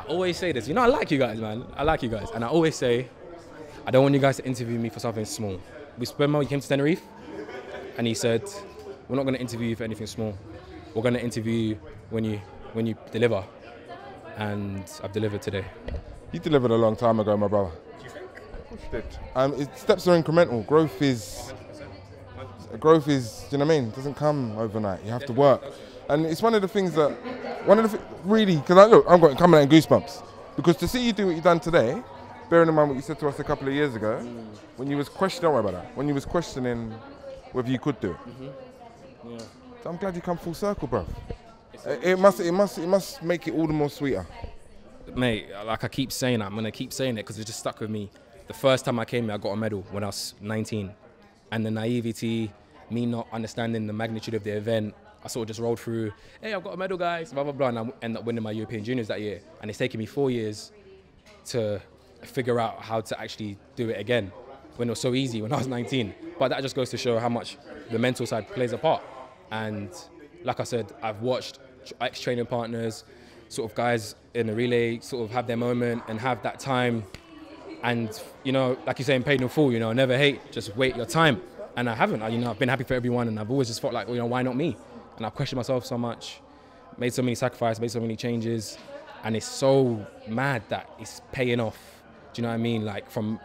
always say this. You know, I like you guys, man. I like you guys. And I always say, I don't want you guys to interview me for something small. He came to Tenerife, and he said, we're not going to interview you for anything small. We're going to interview you when you deliver. And I've delivered today. You delivered a long time ago, my brother. Do you think? Of course you did. Steps are incremental. Growth is, do you know what I mean? It doesn't come overnight. You have to work. And it's one of the things that, really, because look, I'm coming out in goosebumps. Because to see you do what you've done today, bearing in mind what you said to us a couple of years ago, when you was questioning, don't worry about that, when you was questioning whether you could do it. Yeah. So I'm glad you come full circle, bro. It must make it all the more sweeter. Mate, like I keep saying, I'm going to keep saying it because it just stuck with me. The first time I came here, I got a medal when I was 19. And the naivety, me not understanding the magnitude of the event, I sort of just rolled through, hey, I've got a medal, guys, blah, blah, blah. And I ended up winning my European Juniors that year. And it's taken me 4 years to figure out how to actually do it again when it was so easy when I was 19. But that just goes to show how much the mental side plays a part. And like I said, I've watched ex-training partners, sort of guys in the relay sort of have their moment and have that time. And, you know, like you're saying, paid in full, you know, never hate, just wait your time. And I haven't, you know, I've been happy for everyone and I've always just felt like, you know, why not me? And I've questioned myself so much, made so many sacrifices, made so many changes. And it's so mad that it's paying off. Do you know what I mean? Like from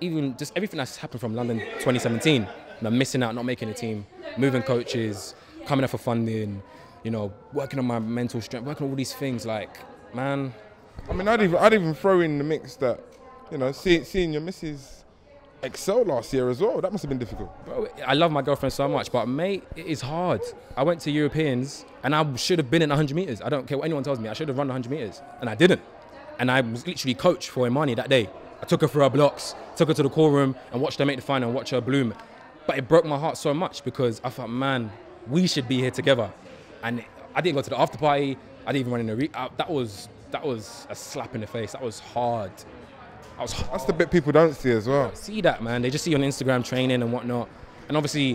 even just everything that's happened from London 2017, and I'm missing out, not making a team, moving coaches, coming up for funding, you know, working on my mental strength, working on all these things, like, man. I mean, I'd even throw in the mix that, you know, seeing your missus excel last year as well, that must have been difficult. Bro, I love my girlfriend so much, but mate, it is hard. I went to Europeans and I should have been in 100 meters. I don't care what anyone tells me, I should have run 100 meters and I didn't. And I was literally coached for Imani that day. I took her through her blocks, took her to the call room and watched her make the final and watch her bloom. But it broke my heart so much because I thought, man, we should be here together. And I didn't go to the after party. I didn't even run in the that was a slap in the face. That was hard. That's the bit people don't see as well. See that, man. They just see you on Instagram training and whatnot. And obviously,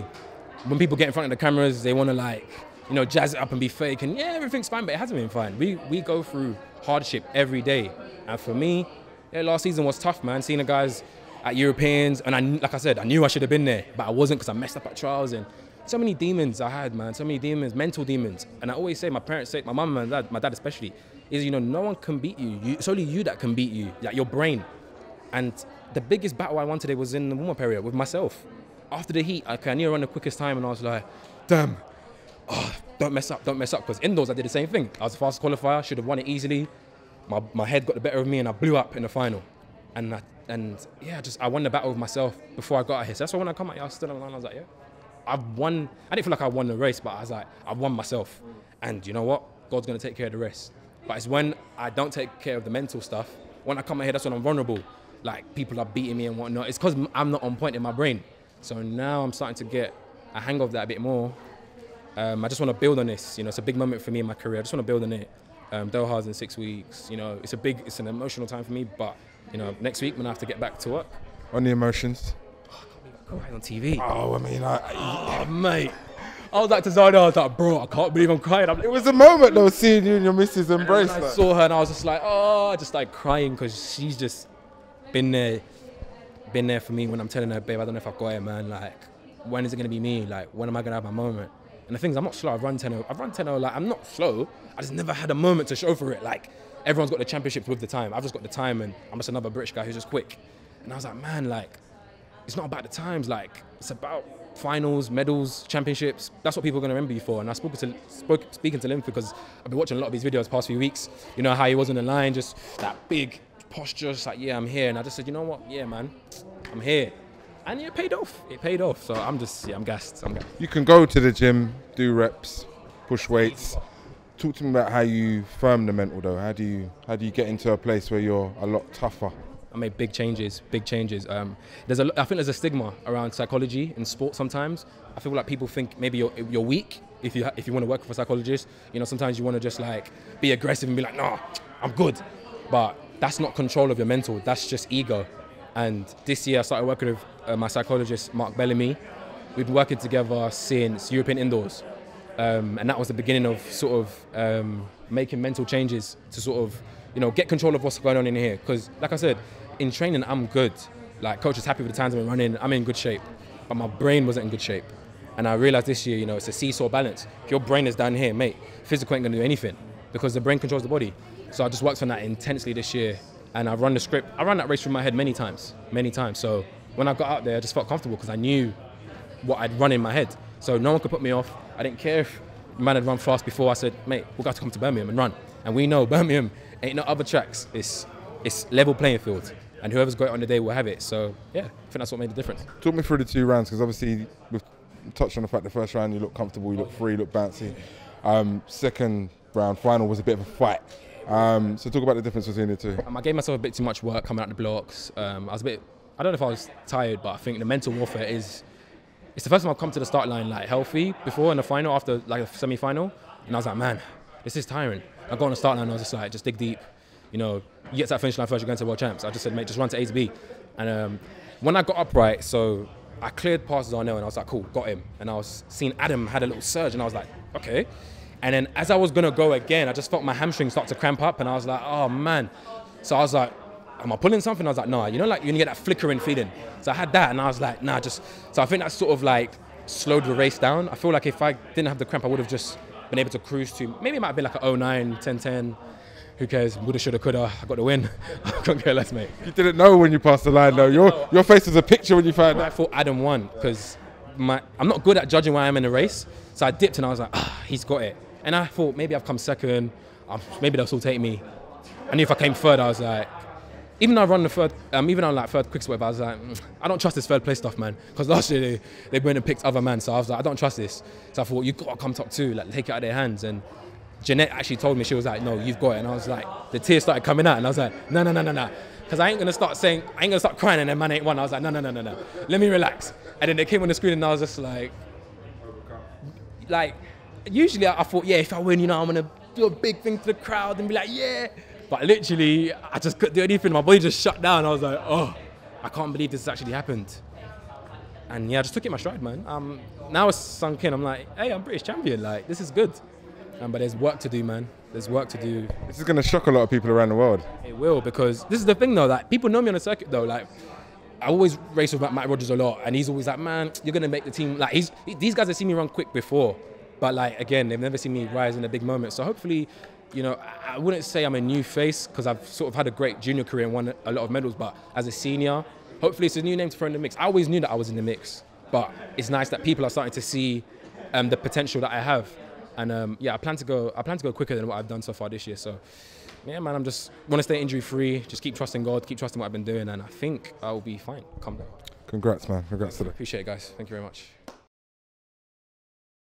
when people get in front of the cameras, they want to, like, you know, jazz it up and be fake. And yeah, everything's fine, but it hasn't been fine. We go through hardship every day. And for me, yeah, last season was tough, man. Seeing the guys at Europeans, and like I said, I knew I should have been there, but I wasn't because I messed up at trials. And so many demons I had, man. So many demons, mental demons. And I always say, my parents say, my mum and my dad especially, is, you know, no one can beat you. It's only you that can beat you, like your brain. And the biggest battle I won today was in the warm-up area with myself. After the heat, I nearly ran the quickest time and I was like, damn, don't mess up. Because indoors, I did the same thing. I was the fastest qualifier, should have won it easily. My head got the better of me and I blew up in the final. And yeah, I won the battle with myself before I got out here. So that's why when I come out here, I stood on the line, I was like, yeah, I've won. I didn't feel like I won the race, but I was like, I've won myself. And you know what? God's gonna take care of the rest. But it's when I don't take care of the mental stuff, when I come out here, that's when I'm vulnerable. Like, people are beating me and whatnot. It's because I'm not on point in my brain. So now I'm starting to get a hang of that a bit more. I just want to build on this. You know, it's a big moment for me in my career. I just want to build on it. Doha's in 6 weeks. You know, it's an emotional time for me. But, you know, next week, I'm going to have to get back to work. On the emotions? Oh, I can't believe I cried on TV. Oh, I mean, oh, mate. I was like to Zana, I was like, bro, I can't believe I'm crying. It was a moment, though, seeing you and your missus embrace that. I saw her and I was just like, oh, I just started crying because she's just been there for me when I'm telling her, babe, I don't know if I've got it, man. Like, when is it going to be me? Like, when am I going to have my moment? And the thing is, I'm not slow. I've run 10-0. Like, I'm not slow. I just never had a moment to show for it. Like, everyone's got the championships with the time. I've just got the time, and I'm just another British guy who's just quick. And I was like, man, like, it's not about the times. Like, it's about finals, medals, championships. That's what people are going to remember you for. And I speaking to Lim because I've been watching a lot of his videos the past few weeks. You know how he was on the line, just that big posture, just like, yeah, I'm here. And I just said, you know what? Yeah, man, I'm here. And it paid off. It paid off. So I'm gassed. You can go to the gym, do reps, push weights. Talk to me about how you firm the mental, though. How do you get into a place where you're a lot tougher? I made big changes. I think there's a stigma around psychology in sport sometimes. I feel like people think maybe you're weak if you want to work with a psychologist. You know, sometimes you want to just like be aggressive and be like, nah, I'm good. But that's not control of your mental. That's just ego. And this year I started working with my psychologist, Mark Bellamy. We've been working together since European Indoors. And that was the beginning of sort of making mental changes to sort of you know, get control of what's going on in here. Because, like I said, in training, I'm good. Like, coach is happy with the times I'm running. I'm in good shape. But my brain wasn't in good shape. And I realized this year, you know, it's a seesaw balance. If your brain is down here, mate, physical ain't going to do anything because the brain controls the body. So I just worked on that intensely this year. And I run the script. I ran that race through my head many times. So when I got out there, I just felt comfortable because I knew what I'd run in my head. So no one could put me off. I didn't care if the man had run fast before. I said, mate, we've got to come to Birmingham and run. And we know Birmingham ain't no other tracks. It's level playing field. And whoever's got it on the day will have it. So, yeah, I think that's what made the difference. Talk me through the 2 rounds, because obviously we've touched on the fact the first round you look comfortable, you look free, you look bouncy. Second round, final was a bit of a fight. So talk about the difference between the 2. I gave myself a bit too much work coming out the blocks. I was a bit, I don't know if I was tired, but I think the mental warfare it's the first time I've come to the start line like healthy before in the final, after like a semi-final. And I was like, man, this is tiring. I got on the start line and I was just like, just dig deep. You know, you get to that finish line first, you're going to World Champs. I just said, mate, just run to A to B. And when I got upright, so I cleared past Zarnell and I was like, cool, got him. And I was seeing Adam had a little surge and I was like, okay. And then as I was going to go again, I just felt my hamstring start to cramp up and I was like, oh man. So I was like, am I pulling something? I was like, no, you know, like you get that flickering feeling. So I had that and I was like, nah, just. So I think that sort of like slowed the race down. I feel like if I didn't have the cramp, I would have just been able to cruise to, maybe it might have been like a 09, 10-10. Who cares? Woulda, shoulda, coulda. I got the win. I couldn't care less, mate. You didn't know when you passed the line, though. Your face was a picture when you found out. I thought Adam won because I'm not good at judging where I am in the race. So I dipped and I was like, he's got it. And I thought maybe I've come second. Maybe they'll still take me. I knew if I came third, I was like, even though I run the third, even on like third quick whatever, I was like, I don't trust this third place stuff, man. Because last year they went and picked other man. So I was like, I don't trust this. So I thought, you've got to come top 2, like take it out of their hands. And Jeanette actually told me, she was like, no, you've got it. And I was like, the tears started coming out. And I was like, no. Because I ain't going to start crying and then man ain't won. I was like, no. Let me relax. And then they came on the screen and I was just like, usually I thought, yeah, if I win, you know, I'm going to do a big thing to the crowd and be like, yeah. But literally, I just couldn't do anything. My body just shut down. I was like, oh, I can't believe this has actually happened. And yeah, I just took it in my stride, man. Now it's sunk in. I'm like, hey, I'm British champion. Like, this is good. But there's work to do, man. There's work to do. This is going to shock a lot of people around the world. It will, because this is the thing, though. Like, people know me on the circuit, though. Like, I always race with Matt Rogers a lot, and he's always like, man, you're going to make the team. Like, these guys have seen me run quick before. But, like, again, they've never seen me rise in a big moment. So hopefully, you know, I wouldn't say I'm a new face, because I've sort of had a great junior career and won a lot of medals. But as a senior, hopefully it's a new name to throw in the mix. I always knew that I was in the mix. But it's nice that people are starting to see the potential that I have. And yeah, I plan to go quicker than what I've done so far this year. So yeah, man, I'm just want to stay injury free, just keep trusting God, keep trusting what I've been doing, and I think I'll be fine. Calm down. Congrats, man. Congrats to them. Appreciate it, guys. Thank you very much.